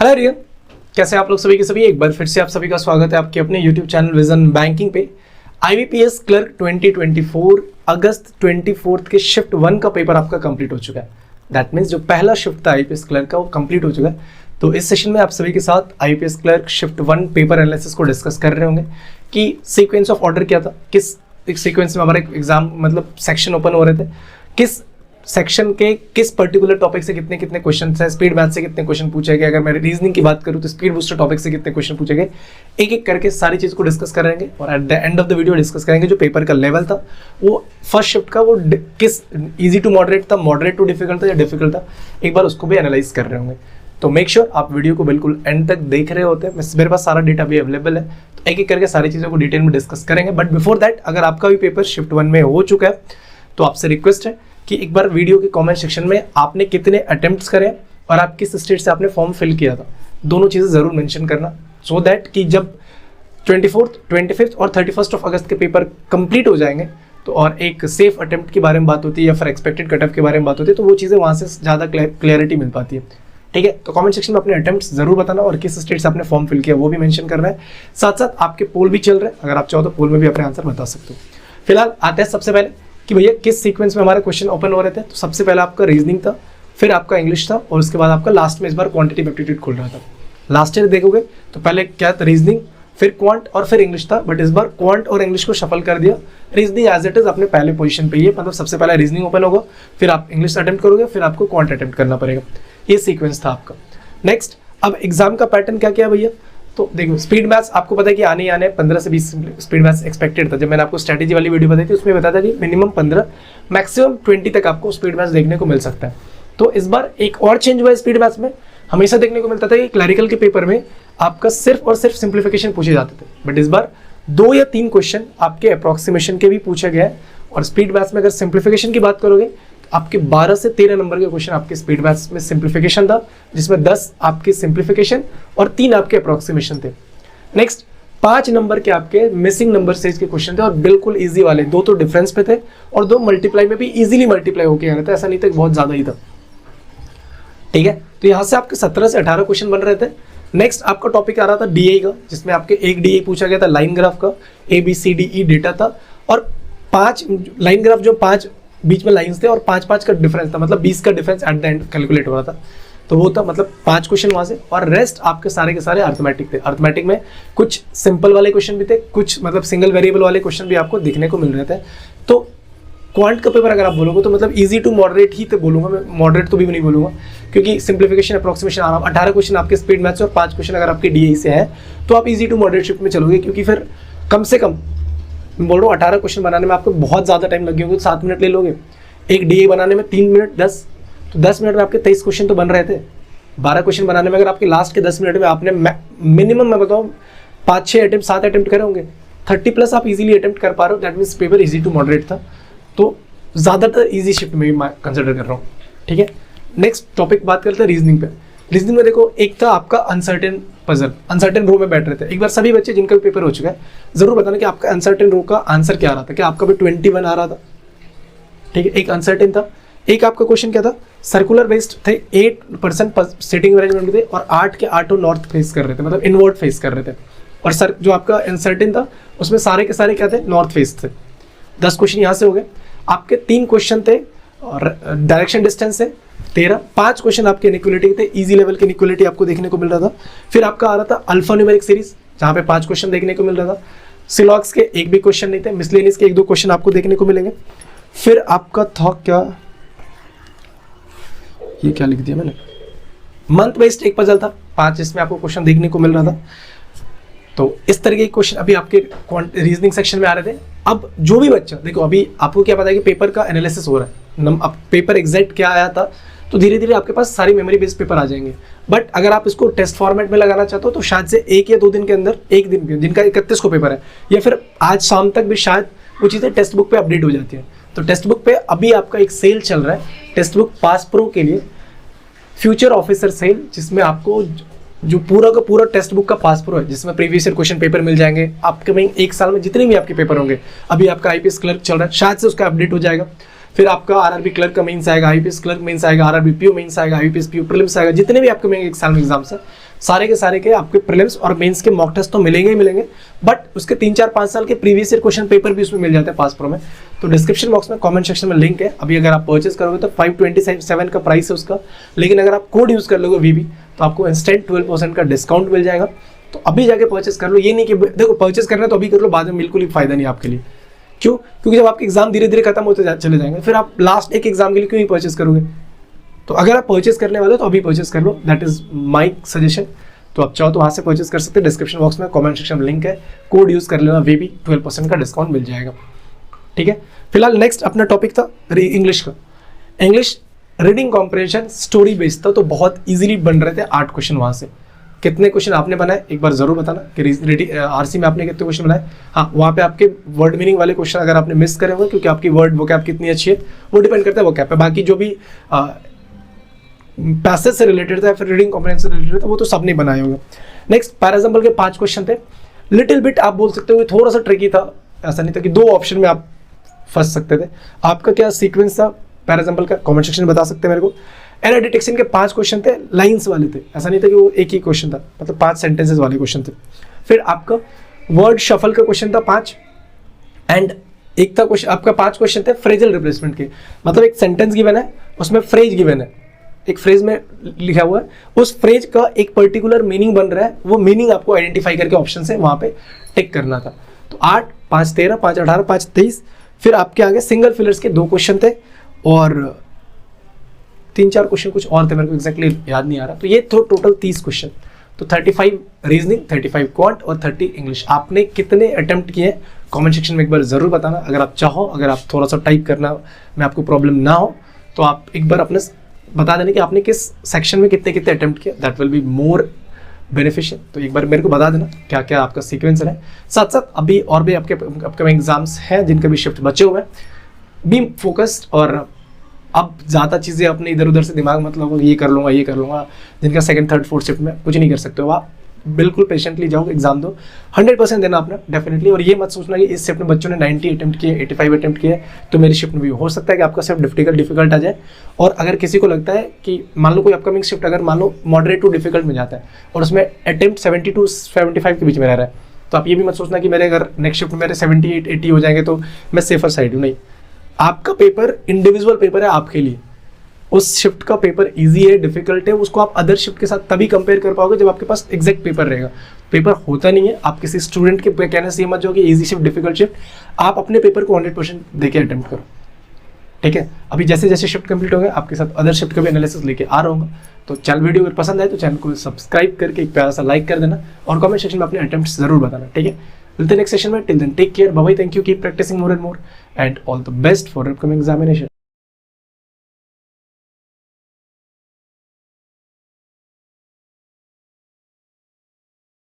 Hello rayon, कैसे आप लोग सभी के सभी। एक बार फिर से आप सभी का स्वागत है आपके अपने यूट्यूब चैनल विजन बैंकिंग पे। आईबीपीएस क्लर्क 2024 अगस्त 24 के शिफ्ट 1 का पेपर आपका कंप्लीट हो चुका है। दैट मीन्स जो पहला शिफ्ट था आईपीएस क्लर्क का वो कंप्लीट हो चुका है। तो इस सेशन में आप सभी के साथ IPS clerk shift 1 paper analysis को डिस्कस कर रहे होंगे कि सीक्वेंस ऑफ ऑर्डर क्या था, किस सीक्वेंस में हमारा एग्जाम मतलब सेक्शन ओपन हो रहे थे, किस सेक्शन के किस पर्टिकुलर टॉपिक से कितने कितने क्वेश्चन है, स्पीड मैथ से कितने क्वेश्चन पूछे गए, अगर मैं रीजनिंग की बात करूं तो स्पीड बूस्टर टॉपिक से कितने क्वेश्चन पूछे गए, एक एक करके सारी चीज को डिस्कस करेंगे और at the end of the video discuss करेंगे जो पेपर का लेवल था वो फर्स्ट शिफ्ट का वो किस इजी टू मॉडरेट था, मॉडरेट टू डिफिकल्ट था या डिफिकल्ट था, एक बार उसको भी एनालाइज कर रहे होंगे। तो मेक श्योर आप वीडियो को बिल्कुल एंड तक देख रहे होते हैं। मेरे पास सारा डेटा भी अवेलेबल है, तो एक एक करके सारी चीज़ों को डिटेल में डिस्कस करेंगे। बट बिफोर दैट अगर आपका भी पेपर शिफ्ट 1 में हो चुका है तो आपसे रिक्वेस्ट है कि एक बार वीडियो के कमेंट सेक्शन में आपने कितने अटेम्प्ट्स करे और आप किस स्टेट से आपने फॉर्म फिल किया था, दोनों चीज़ें ज़रूर मेंशन करना, सो दैट कि जब 24th, 25th और 31st ऑफ अगस्त के पेपर कंप्लीट हो जाएंगे तो और एक सेफ अटेम्प्ट के बारे में बात होती है या फिर एक्सपेक्टेड कट ऑफ के बारे में बात होती है तो वो चीज़ें वहाँ से ज़्यादा क्लियरिटी मिल पाती है। ठीक है, तो कमेंट सेक्शन में अपने अटेम्प्ट्स जरूर बताना और किस स्टेट से आपने फॉर्म फिल किया वो भी मेंशन करना है। साथ साथ आपके पोल भी चल रहे हैं, अगर आप चाहो तो पोल में भी अपने आंसर बता सकते हो। फिलहाल आते हैं सबसे पहले कि भैया किस सीक्वेंस में हमारे क्वेश्चन ओपन हो रहे थे। तो सबसे पहले आपका रीजनिंग था, फिर आपका इंग्लिश था और उसके बाद आपका लास्ट में इस बार क्वांटिटी एप्टीट्यूड खुल रहा था। लास्ट ईयर देखोगे तो पहले क्या था, रीजनिंग, फिर क्वांट और फिर इंग्लिश था, बट इस बार क्वांट और इंग्लिश को शफल कर दिया। रीजनिंग एज इट इज अपने पहले पोजीशन पे ही है, मतलब सबसे पहले रीजनिंग ओपन होगा, फिर आप इंग्लिश अटेम्प्ट करोगे, फिर आपको क्वांट अटेम्प्ट करना पड़ेगा। ये सीक्वेंस था आपका। नेक्स्ट, अब एग्जाम का पैटर्न क्या क्या भैया, तो देखो स्पीड मैथ्स आपको पता है कि आने ही आने 15 से 20 स्पीड मैथ्स एक्सपेक्टेड था। जब मैंने आपको स्ट्रेटेजी वाली वीडियो बताई थी उसमें बताया था कि मिनिमम 15 मैक्सिमम 20 तक आपको स्पीड मैथ्स देखने को मिल सकता है। तो इस बार एक और चेंज हुआ है स्पीड मैथ्स में। हमेशा देखने को मिलता था कि क्लैरिकल के पेपर में आपका सिर्फ और सिर्फ सिंप्लीफिकेशन पूछे जाते थे, बट इस बार 2 या 3 क्वेश्चन आपके अप्रोक्सीमेशन के भी पूछे गए। और स्पीड मैथ्स में अगर सिंप्लीफिकेशन की बात करोगे आपके 12 से 13 नंबर के क्वेश्चन आपके स्पीड मैथ्स में सिंप्लीफिकेशन था, जिसमें 10 आपके सिंप्लीफिकेशन और 3 आपके अप्रोक्सीमेशन थे। नेक्स्ट, 5 नंबर के आपके मिसिंग नंबर साइज के क्वेश्चन थे और बिल्कुल इजी वाले, 2 तो डिफरेंस पे थे और 2 मल्टीप्लाई में भी इजीली मल्टीप्लाई होके आ रहे थे, ऐसा नहीं था बहुत ज्यादा ही था। ठीक है, तो यहाँ से आपके 17 से 18 क्वेश्चन बन रहे थे। नेक्स्ट आपका टॉपिक आ रहा था डीए का, जिसमें आपके एक डीए पूछा गया था लाइन ग्राफ का, ABCDE डेटा था और 5 लाइन ग्राफ जो 5 बीच में लाइंस थे और 5-5 का डिफरेंस था, मतलब 20 का difference at the end calculate हो रहा था। तो वो था मतलब 5 क्वेश्चन वहां से, और रेस्ट आपके सारे के सारे अर्थमेटिक थे। अर्थमेटिक में कुछ सिंपल वाले क्वेश्चन भी थे, कुछ मतलब सिंगल वेरिएबल वाले क्वेश्चन भी आपको दिखने को मिल रहे थे। तो क्वांट का पेपर अगर आप बोलोगे तो मतलब इजी टू मॉडरेट ही तो बोलूंगा मैं, मॉडरेट तो भी नहीं बोलूंगा, क्योंकि सिंप्लीफिकेशन अप्रोक्सीमेशन 18 क्वेश्चन आपके स्पीड मैथ्स और 5 क्वेश्चन अगर आपके डीए से है तो आप इजी टू मॉडरेट शिफ्ट में चलोगे, क्योंकि फिर कम से कम बोल रहा हूँ 18 क्वेश्चन बनाने में आपको बहुत ज़्यादा टाइम लग गया, 7 मिनट ले लोगे। एक डीए बनाने में 3 मिनट 10, तो 10 मिनट में आपके 23 क्वेश्चन तो बन रहे थे। 12 क्वेश्चन बनाने में अगर आपके लास्ट के 10 मिनट में आपने मिनिमम मैं बताऊँ 5-6 अटेम्प्ट 7 अटेम्प्ट करे होंगे, 30+ आप इजीली अटेम्प्ट कर पा रहे हो। That means paper easy to moderate था, तो ज़्यादातर इजी शिफ्ट में भी मैं कंसिडर कर रहा हूँ। ठीक है, नेक्स्ट टॉपिक बात करते हैं रीजनिंग पे। रीजनिंग में देखो एक था आपका अनसर्टेन पजल, अनसर्टेन रो में बैठ रहे थे। एक बार सभी बच्चे जिनका भी पेपर हो चुका है जरूर बताना कि आपका अनसर्टेन रो का आंसर क्या आ रहा था, क्या आपका भी 21 आ रहा था। ठीक है, एक अनसर्टेन था। एक आपका क्वेश्चन क्या था, सर्कुलर बेस्ड थे, 8% सिटिंग अरेंजमेंट में थे और 8 के 8 नॉर्थ फेस कर रहे थे, मतलब इनवर्ड फेस कर रहे थे। और सर जो आपका अनसर्टेन था उसमें सारे के सारे क्या थे, नॉर्थ फेस थे। 10 क्वेश्चन यहाँ से हो गए। आपके 3 क्वेश्चन थे और डायरेक्शन डिस्टेंस से 13, 5 क्वेश्चन आपके इनइक्वालिटी थे, इजी लेवल की इनइक्वालिटी आपको देखने को मिल रहा था। फिर आपका आ रहा था अल्फा न्यूमेरिक सीरीज, जहाँ पे 5 क्वेश्चन देखने को मिल रहा था। सिलॉक्स के एक भी क्वेश्चन नहीं थे, मिसलेनियस के 1-2 क्वेश्चन आपको देखने को मिलेंगे। फिर आपका था क्या, ये क्या लिख दिया मैंने, मंथ बेस्ड एक पजल था 5, जिसमें आपको क्वेश्चन देखने को मिल रहा था। तो इस तरह के क्वेश्चन अभी आपके रीजनिंग सेक्शन में आ रहे थे। अब जो भी बच्चा देखो, अभी आपको क्या पता है कि पेपर का एनालिसिस हो रहा है, अब पेपर एग्जैक्ट क्या आया था, तो धीरे धीरे आपके पास सारी मेमोरी बेस्ड पेपर आ जाएंगे। बट अगर आप इसको टेस्ट फॉर्मेट में लगाना चाहते हो तो शायद से 1 या 2 दिन के अंदर, एक दिन के जिनका 31 को पेपर है, या फिर आज शाम तक भी शायद वो चीज़ें टेक्स्ट बुक पे अपडेट हो जाती है। तो टेक्स्ट बुक पे अभी आपका एक सेल चल रहा है, टेक्स्ट बुक पास प्रो के लिए फ्यूचर ऑफिसर सेल, जिसमें आपको जो पूरा का पूरा टेक्स्ट बुक का पास प्रो है, जिसमें प्रीवियस ईयर क्वेश्चन पेपर मिल जाएंगे। अपकमिंग 1 साल में जितने भी आपके पेपर होंगे, अभी आपका आईपीएस क्लर्क चल रहा है, शायद से उसका अपडेट हो जाएगा। फिर आपका आरआरबी क्लर्क का मेंस आएगा, आईपीएस क्लर्क मेंस आएगा, आरआरबी पीओ मेंस आएगा, आईपीएस पीओ प्रीलिम्स आएगा, जितने भी आपके 1 साल में एग्जाम्स है, सारे के सारे के आपके प्रीलिम्स और मेंस के मॉक टेस्ट तो मिलेंगे ही मिलेंगे, बट उसके 3-4-5 साल के प्रीवियस ईयर क्वेश्चन पेपर भी उसमें मिल जाते हैं पास प्रो में। तो डिस्क्रिप्शन बॉक्स में कमेंट सेक्शन में लिंक है। अभी अगर आप परचेस करोगे तो 527 का प्राइस है उसका, लेकिन अगर आप कोड यूज कर लोगे वीबी तो आपको इंस्टेंट 12% का डिस्काउंट मिल जाएगा। तो अभी जाके परचेस कर लो। ये नहीं कि देखो परचेस करना है तो अभी कर लो, बाद में बिल्कुल ही फायदा नहीं आपके लिए। क्यों? क्योंकि जब आपके एग्जाम धीरे धीरे खत्म होते चले जाएंगे, फिर आप लास्ट एक एग्जाम के लिए क्यों ही परचेस करोगे? तो अगर आप परचेस करने वाले हो तो अभी परचेस कर लो, दैट इज माई सजेशन। तो आप चाहो तो वहाँ से परचेस कर सकते हैं। डिस्क्रिप्शन बॉक्स में कमेंट सेक्शन में लिंक है, कोड यूज कर लेना, वे भी 12% का डिस्काउंट मिल जाएगा। ठीक है, फिलहाल नेक्स्ट अपना टॉपिक था इंग्लिश का। English reading comprehension story based था, तो बहुत इजीली बन रहे थे 8 क्वेश्चन। वहाँ से कितने क्वेश्चन आपने बनाए एक बार जरूर बताना कि आरसी में आपने कितने क्वेश्चन बनाए। हाँ, वहाँ पे आपके वर्ड मीनिंग वाले क्वेश्चन अगर आपने मिस करे हुए, क्योंकि आपकी वर्ड वोकैब कितनी अच्छी है वो डिपेंड करता है वोकैब पे। बाकी जो भी पैसेज से रिलेटेड था या फिर रीडिंग कॉम्प्रिहेंशन से रिलेटेड था वो तो सब नहीं बनाए होंगे। नेक्स्ट पैराग्राम्पल के 5 क्वेश्चन थे। लिटिल बिट आप बोल सकते हो थोड़ा सा ट्रिकी था, ऐसा नहीं था कि 2 ऑप्शन में आप फंस सकते थे। आपका क्या सीक्वेंस था पैराग्राम्पल का, कमेंट सेक्शन में बता सकते हैं मेरे को। एरर डिटेक्शन के 5 क्वेश्चन थे, लाइंस वाले थे, ऐसा नहीं था कि वो एक ही क्वेश्चन था, मतलब 5 सेंटेंसेस वाले क्वेश्चन थे। फिर आपका वर्ड शफल का क्वेश्चन था 5, एंड एक था क्वेश्चन आपका 5 क्वेश्चन थे फ्रेजल रिप्लेसमेंट के। मतलब एक सेंटेंस गिवन है, उसमें फ्रेज गिवन है, एक फ्रेज में लिखा हुआ है, उस फ्रेज का एक पर्टिकुलर मीनिंग बन रहा है, वो मीनिंग आपको आइडेंटिफाई करके ऑप्शन से वहां पे टिक करना था। तो 8, 5, 13, 5, 18, 5, 23। फिर आपके आगे सिंगल फिलर्स के 2 क्वेश्चन थे और 3-4 क्वेश्चन कुछ और थे, मेरे को एग्जैक्टली याद नहीं आ रहा। तो ये तो टोटल 30 क्वेश्चन। तो 35 रीजनिंग, 35 क्वांट और 30 इंग्लिश। आपने कितने अटेम्प्ट किए कमेंट सेक्शन में एक बार जरूर बताना। अगर आप चाहो, अगर आप थोड़ा सा टाइप करना में आपको प्रॉब्लम ना हो तो आप एक बार अपने बता देना कि आपने किस सेक्शन में कितने कितने अटेम्प्ट किया, that will be more beneficial. तो एक बार मेरे को बता देना क्या क्या आपका सीक्वेंस है। साथ साथ अभी और भी आपके अपकमिंग एग्जाम्स हैं जिनके भी शिफ्ट बचे हुए हैं। बी फोकस्ड, और अब ज़्यादा चीज़ें अपने इधर उधर से दिमाग मत लगाओ, ये कर लूँगा ये कर लूँगा, जिनका 2nd, 3rd, 4th शिफ्ट में कुछ नहीं कर सकते हो आप। बिल्कुल पेशेंटली जाओ, एग्जाम दो, 100% देना अपना डेफिनेटली। और ये मत सोचना कि इस शिफ्ट में बच्चों ने 90 अटेम्प्ट किए, 85 अटेम्प्ट किए तो मेरी शिफ्ट में भी हो सकता है कि आपका शिफ्ट डिफिकल्ट आ जाए। और अगर किसी को लगता है कि मान लो कोई अपकमिंग शिफ्ट अगर मान लो मॉडरेट टू डिफिकल्ट में जाता है और उसमें अटेम्प्ट 70 to 75 के बीच में रह रहा है, तो आप ये भी मत सोचना कि मेरे अगर नेक्स्ट शिफ्ट में मेरे 78-80 हो जाएंगे तो मैं सेफर साइड हूँ। नहीं, आपका पेपर इंडिविजुअल पेपर है आपके लिए। उस शिफ्ट का पेपर इजी है, डिफिकल्ट है, उसको आप अदर शिफ्ट के साथ तभी कंपेयर कर पाओगे जब आपके पास एग्जैक्ट पेपर रहेगा। पेपर होता नहीं है, आप किसी स्टूडेंट के कहने से ये मत जाओ कि इजी शिफ्ट डिफिकल्ट शिफ्ट। आप अपने पेपर को 100% देके अटेम्प्ट करो, ठीक है। अभी जैसे जैसे शिफ्ट कंप्लीट हो गया आपके साथ अदर शिफ्ट का भी एनालिसिस लेके आ रहा हूँ। तो चैनल वीडियो अगर पसंद आए तो चैनल को सब्सक्राइब करके एक प्यारा सा लाइक कर देना और कमेंट सेक्शन में अपने अटेम्प्ट्स जरूर बताना, ठीक है। मिलते हैं नेक्स्ट सेशन में। Till then take care, bye bye, thank you, keep practicing more and more and all the best for upcoming examination.